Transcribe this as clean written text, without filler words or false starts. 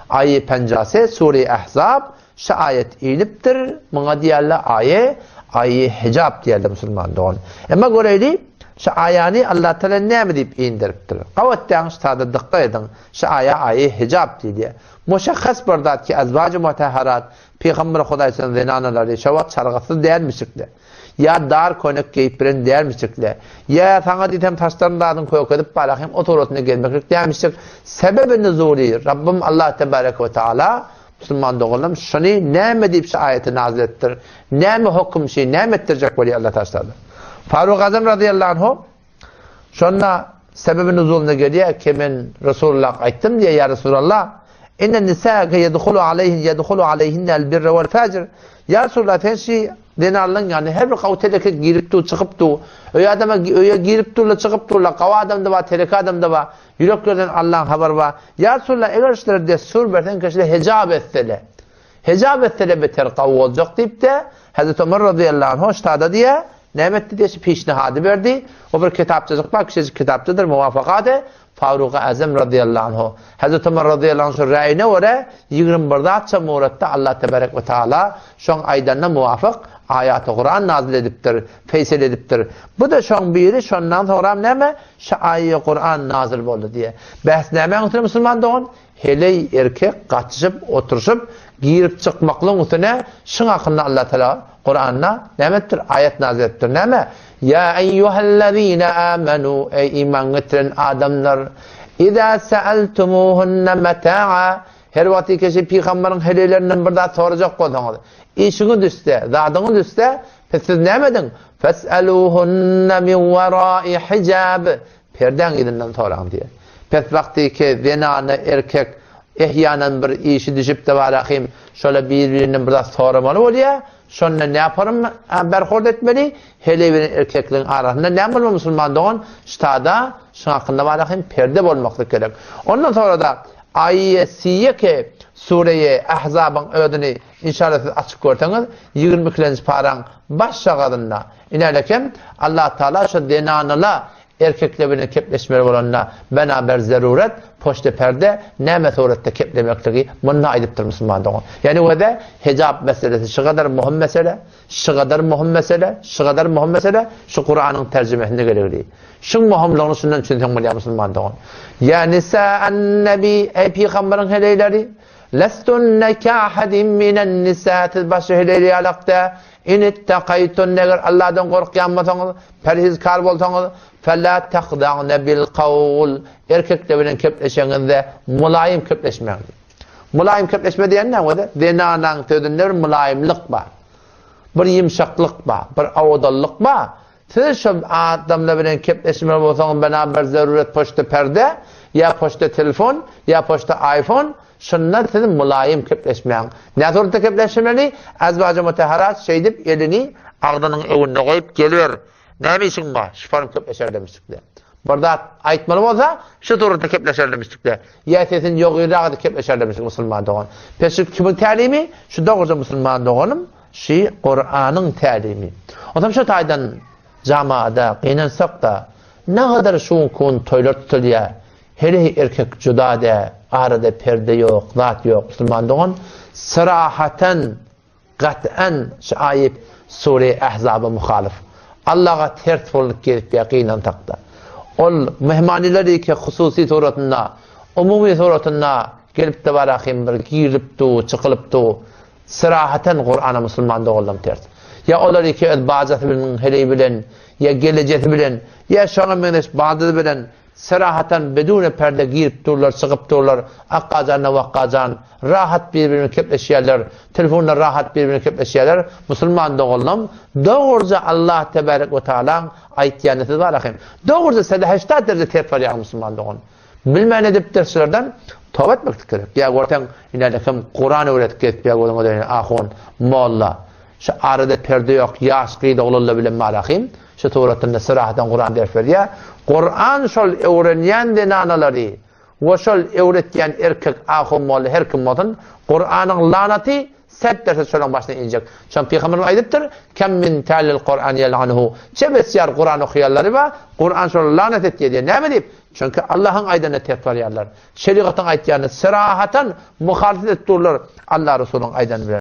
Ayı pencase Sure-i Ahzab şu ayet iniptir. Buna diyerler ayı hicab diyerler Müslüman doğun. Ama göreyli şu ayani Allah Teala ne mi deyip indiriptir. Kavattan şu tada dikkat edin. Şu ayı hicab diye. Muşakhas bardat ki azvacı mutahharat Peygamber Huday sallallahu aleyhi ve sellem şavat sargısı değermişikle. Ya dar konak giyip bilen değermişikle. Ya sana ditem taşlarını dağın koyup edip balakayım otorotuna gelmeklik değermişik. Sebebi nüzuli Rabbim Allah Tebarek ve Teala Müslüman doğulam şunu ne deyip şu ayeti nazil ettir. Ne mi hukum şey ne mi ettirecek veli Allah taşladı. Faruk Azam radıyallahu anhu şunla sebebi nüzuluna geliyor ki ben Resulullah ayttım diye ya Resulallah İnnen nisâke yedhulu aleyhinnel birre vel facir. Ya Resulullah sen şey denarlan yani her bir kav teleke girip tu çıkıp tu öyle adama öyle girip tu çıkıp tu la kav adam da var teleke adam da var yüreklerden Allah'ın haber var. Ya Resulullah eğer işler de sur berten keşle hicab etsele beter kav olacak deyip de Hazreti Ömer radıyallahu anh hoştada diye Nemetti diye pişnihadı verdi. O bir kitapçılık bak kişi kitapçıdır muvafakatı. Faruk Azam radıyallahu anhu. Hazreti Ömer radıyallahu anh'ın rayine göre 21'de atça muğratta Allah tebarek ve teala şon aydanına muvafık ayat-ı Kur'an nazil ediptir, feysel ediptir. Bu da şon biri şondan sonra neme? Şu ayet-i Kur'an nazil oldu diye. Bahs neme otur Müslüman doğun? Hele erkek kaçışıp oturuşup girip çıkmaklığın üstüne şun hakkında Allah teala Kur'an'na nemettir? Ayet nazil ettir. Neme? Ya eyyühellezine amenu ey iman getiren adamlar İzâ se'eltumuhunne meta'a her vakti keşi Peygamberin helelerinden bir daha soracak olsanız işiniz üstte, zadınız üstte siz ne edin? Fes'eluhunne min verai hicab perden gidinden sorun diye. Pes vakti ki zenanı erkek ehyanen bir işi düşüp de varakayım şöyle birbirinin bir daha sormalı oluyor. Sonra ne yaparım? Berhord etmeli. Hele bir erkeklerin arasında ne yapalım Müslüman doğun? Ştada şu hakkında varakayım perde olmaklık gerek. Ondan sonra da ayesiye ki Sure-i Ahzab'ın ödünü inşallah siz açık görseniz 22. paran başça kadınla inerleken Allah Teala şu denanıla erkekle kepleşmeli olanla beraber zaruret poşte perde ne surette keplemekliği bununla aydiptir Müslüman doğun. Yani o da hicab meselesi şu kadar mühim mesele şu Kur'an'ın tercümesinde geliyor. Şu mühimliğini şundan düşünsen Müslüman doğun. Ya nisa'an nebi ey peygamberin heleyleri lestunne kâhedin minen nisâtil başı heleyli alakta in ittakaytun neger Allah'dan korkuyanmasanız perhizkar bolsanız فَلَا تَخْدَعْنَ بِالْقَوْلِ erkekle kepleşeninde mulayim kepleşmeyin. Mulayim kepleşme diyen ne var? Zenanan tövdünler mulayimlik var. Bir yumuşaklık var. Bir avudallık var. Siz şu adamla kepleşme olsanız beraber zaruret poşta perde ya poşta telefon ya poşta iPhone şunlar siz mulayim kepleşmeyin. Ne surette kepleşmeli? Azvacı mutahharat şey deyip elini ağzının evine koyup geliyor. Ne bilsin var? Şifanım kepleşer demiştik de. Burada aytmalı olsa şu turda kepleşer demiştik de. Ya sesin yok irağda kepleşer demiştik Müslüman doğan. Peki kimin talimi? Şu doğruca Müslüman doğanım. Şu Kur'an'ın talimi. O zaman şu taydan camiada kıynansak da ne kadar şu kun toylar tutuluyor. Hele erkek cüda de arada perde yok, zat yok Müslüman doğan. Sırahaten, kat'en şu ayet Sure-i Ahzab'a muhalif. Allah'a ters olup gelip yakinen takta. Ol mehmanileri ki hususi suratında, umumi suratında gelip de varakim bir girip tu, çıkılıp tu, sırahaten Kur'an'a Müslüman doğuldum ters. Ya onları ki bazısı bilen, hele bilen, ya geleceği bilen, ya şuna meneş bazısı bilen, sırahaten bedune perde girip durlar, çıkıp durlar, akkazanla vakkazan, rahat birbirini kepleşiyorlar, telefonla rahat birbirini kepleşiyorlar, Müslüman doğuldum. Doğruca Allah Tebarek ve Teala'nın ayetyaneti var akım. Doğruca 80 derece ters var ya Müslüman doğuldum. Bilmeyen edip derslerden tövbe etmek gerek. Ya ortadan inerlekim Kur'an öğretip geçip ya onun ödeyini ahun, molla. Şu arada perde yok, yaş kıyıda olurla bilen akım. Şu tuğratında sırahaten Kur'an ders veriyor. Kur'an şol öğrenyen denanaları, Oşol öğretken erkek ahım ol her kim olsun Kur'an'ın laneti set derse söylen başına inecek. Şan Peygamber aydıptır. Kem min ta'lil Kur'an yel'anhu. Çebesyar Kur'an okuyarları ve Kur'an sonra lanet et diye. Ne mi deyip? Çünkü Allah'ın aydını tertvar yerler. Şeriatın ayetlerini sırahaten muhalefet ettirirler. Allah Resulü'nün aydını bilir.